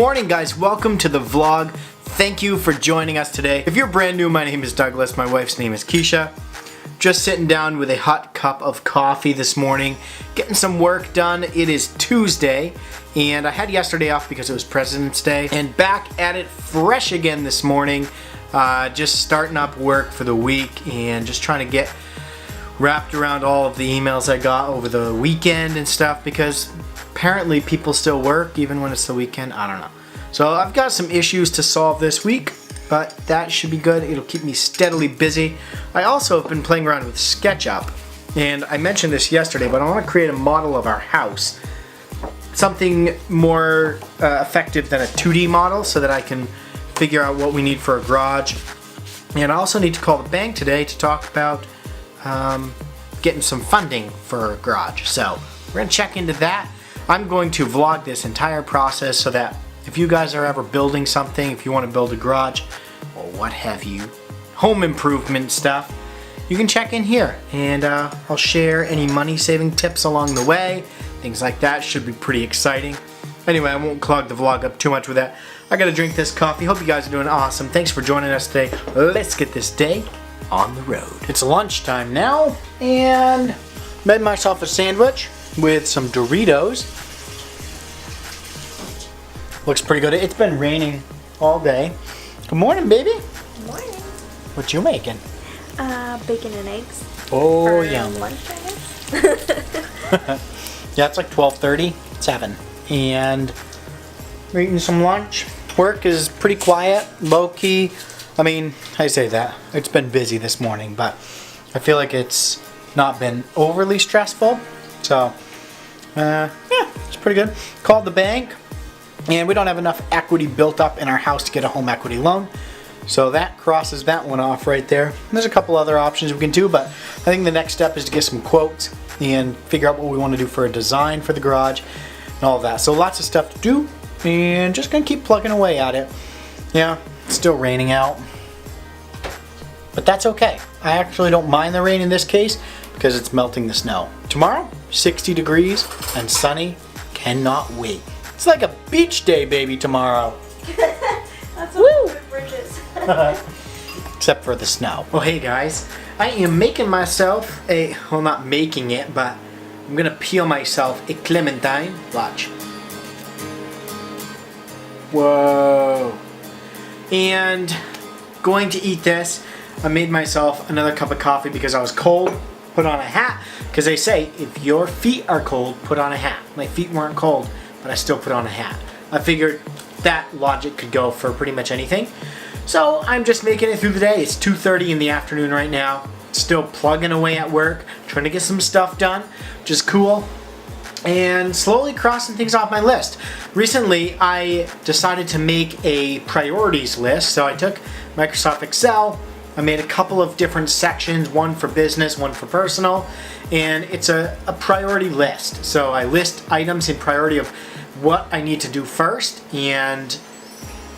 morning, guys. Welcome to the vlog. Thank you for joining us today. If you're brand new, my name is Douglas. My wife's name is Keisha. Just sitting down with a hot cup of coffee this morning, getting some work done. It is Tuesday, and I had yesterday off because it was President's Day, and back at it fresh again this morning. Just starting up work for the week and just trying to get wrapped around all of the emails I got over the weekend and stuff, because apparently people still work even when it's the weekend. I don't know. So I've got some issues to solve this week, but that should be good. It'll keep me steadily busy. I also have been playing around with SketchUp, and I mentioned this yesterday, but I want to create a model of our house. Something more effective than a 2D model so that I can figure out what we need for a garage. And I also need to call the bank today to talk about getting some funding for a garage. So we're going to check into that. I'm going to vlog this entire process so that if you guys are ever building something, if you want to build a garage or what have you, home improvement stuff, you can check in here, and I'll share any money saving tips along the way. Things like that should be pretty exciting. Anyway, I won't clog the vlog up too much with that. I gotta drink this coffee. Hope you guys are doing awesome. Thanks for joining us today. Let's get this day on the road. It's lunchtime now, and made myself a sandwich with some Doritos. Looks pretty good. It's been raining all day. Good morning, baby. Good morning. What you making? Bacon and eggs. Oh, for yum. lunch, I guess. Yeah, it's like 12:30, 7. And we're eating some lunch. Work is pretty quiet, low-key. I mean, I say that. It's been busy this morning, but I feel like it's not been overly stressful. So, yeah, it's pretty good. Called the bank, and we don't have enough equity built up in our house to get a home equity loan. So that crosses that one off right there. There's a couple other options we can do, but I think the next step is to get some quotes and figure out what we want to do for a design for the garage and all of that. So lots of stuff to do, and just gonna keep plugging away at it. Yeah, it's still raining out, but that's okay. I actually don't mind the rain in this case because it's melting the snow. Tomorrow, 60 degrees and sunny. Cannot wait. It's like a beach day, baby, tomorrow. That's what good bridges. Except for the snow. Well, hey guys, I am making myself a, well, not making it, but I'm gonna peel myself a clementine. Watch. Whoa. And going to eat this. I made myself another cup of coffee because I was cold. Put on a hat, because they say if your feet are cold, put on a hat. My feet weren't cold, but I still put on a hat. I figured that logic could go for pretty much anything. So I'm just making it through the day. It's 2:30 in the afternoon right now. Still plugging away at work, trying to get some stuff done, which is cool. And slowly crossing things off my list. Recently, I decided to make a priorities list. So I took Microsoft Excel, I made a couple of different sections, one for business, one for personal, and it's a priority list. So I list items in priority of what I need to do first, and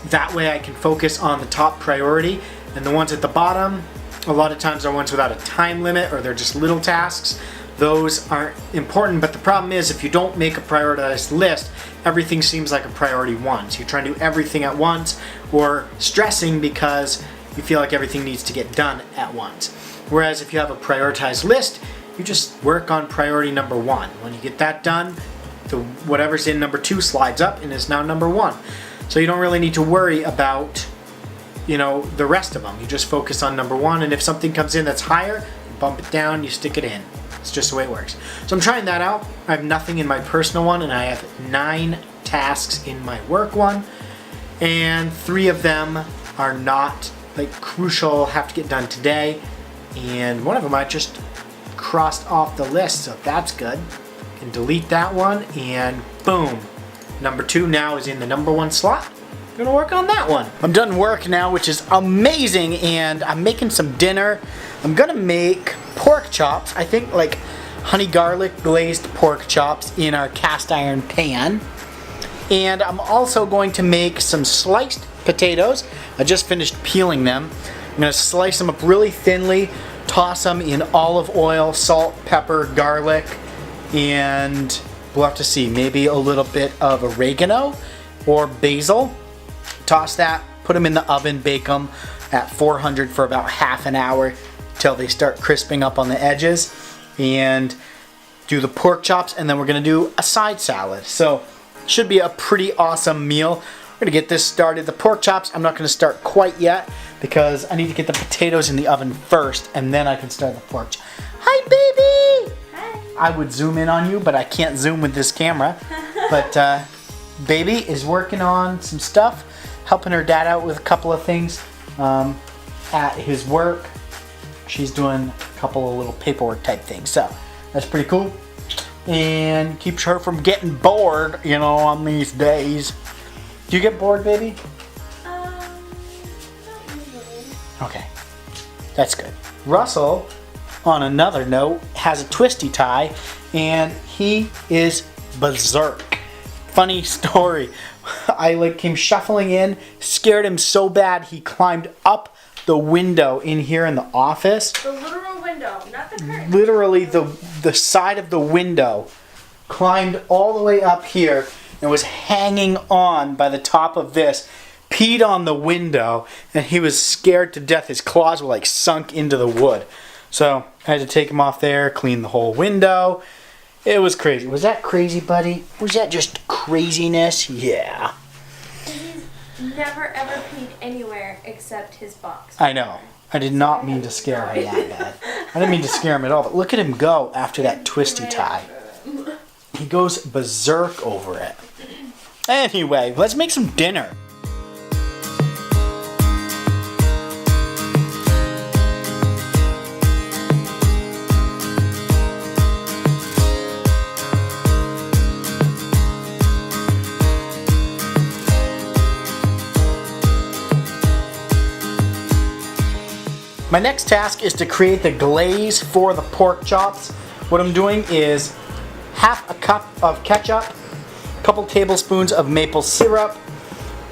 that way I can focus on the top priority, and the ones at the bottom, a lot of times are ones without a time limit, or they're just little tasks. Those aren't important, but the problem is if you don't make a prioritized list, everything seems like a priority one. So you're trying to do everything at once, or stressing because you feel like everything needs to get done at once. Whereas if you have a prioritized list, you just work on priority number 1. When you get that done, whatever's in number 2 slides up and is now number 1. So you don't really need to worry about, the rest of them. You just focus on number 1, and if something comes in that's higher, you bump it down, you stick it in. It's just the way it works. So I'm trying that out. I have nothing in my personal one, and I have 9 tasks in my work one, and 3 of them are not crucial, have to get done today, and one of them I just crossed off the list, so that's good. Can delete that one, and boom, number 2 now is in the number 1 slot. I'm gonna work on that one. I'm done work now, which is amazing, and I'm making some dinner. I'm gonna make pork chops. I think honey garlic glazed pork chops in our cast iron pan. And I'm also going to make some sliced potatoes. I just finished peeling them. I'm going to slice them up really thinly, toss them in olive oil, salt, pepper, garlic, and we'll have to see, maybe a little bit of oregano or basil. Toss that, put them in the oven, bake them at 400 for about half an hour till they start crisping up on the edges, and do the pork chops, and then we're gonna do a side salad. So should be a pretty awesome meal. We're gonna get this started. The pork chops, I'm not gonna start quite yet because I need to get the potatoes in the oven first, and then I can start the pork. Hi, baby! Hi. I would zoom in on you, but I can't zoom with this camera. But baby is working on some stuff, helping her dad out with a couple of things at his work. She's doing a couple of little paperwork type things, so that's pretty cool. And keeps her from getting bored, you know, on these days. Do you get bored, baby? Not usually. Okay, that's good. Russell, on another note, has a twisty tie, and he is berserk. Funny story. I came shuffling in, scared him so bad he climbed up the window in here in the office. The literal window, not the curtain. Literally the side of the window, climbed all the way up here and was hanging on by the top of this, peed on the window, and he was scared to death. His claws were like sunk into the wood. So I had to take him off there, clean the whole window. It was crazy. Was that crazy, buddy? Was that just craziness? Yeah. He's never ever peed anywhere except his box. I know. I did not mean to scare him that bad. I didn't mean to scare him at all, but look at him go after that twisty tie. He goes berserk over it. Anyway, let's make some dinner. My next task is to create the glaze for the pork chops. What I'm doing is half a cup of ketchup, a couple tablespoons of maple syrup,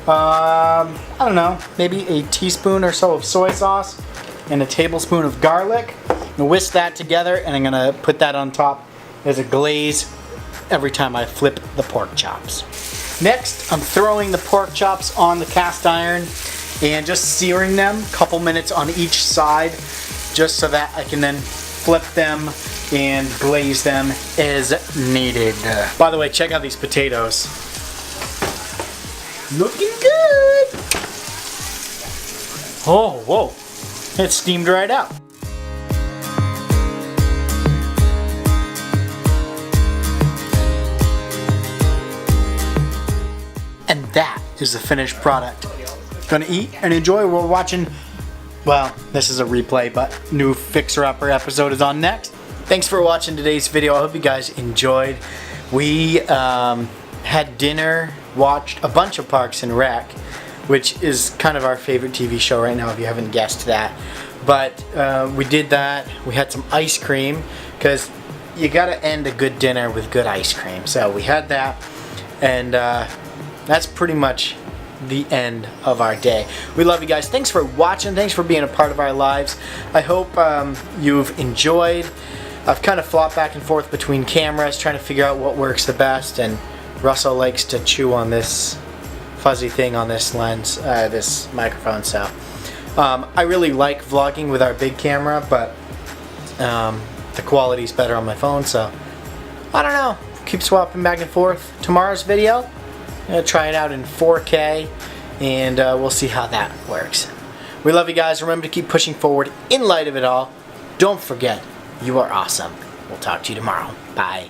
I don't know, maybe a teaspoon or so of soy sauce, and a tablespoon of garlic. I'm gonna whisk that together, and I'm gonna put that on top as a glaze every time I flip the pork chops. Next, I'm throwing the pork chops on the cast iron and just searing them a couple minutes on each side, just so that I can then flip them and glaze them as needed. By the way, check out these potatoes. Looking good! Oh, whoa. It steamed right out. And that is the finished product. Gonna eat and enjoy. We're watching, well, this is a replay, but new Fixer Upper episode is on next. Thanks for watching today's video. I hope you guys enjoyed. We had dinner, watched a bunch of Parks and Rec, which is kind of our favorite TV show right now if you haven't guessed that. But we did that. We had some ice cream because you gotta end a good dinner with good ice cream. So we had that, and that's pretty much the end of our day. We love you guys. Thanks for watching. Thanks for being a part of our lives. I hope you've enjoyed. I've kind of flopped back and forth between cameras trying to figure out what works the best, and Russell likes to chew on this fuzzy thing on this lens, this microphone, so I really like vlogging with our big camera, but the quality's better on my phone, so I don't know. Keep swapping back and forth. Tomorrow's video, I'm going to try it out in 4K, and we'll see how that works. We love you guys. Remember to keep pushing forward in light of it all. Don't forget, you are awesome. We'll talk to you tomorrow. Bye.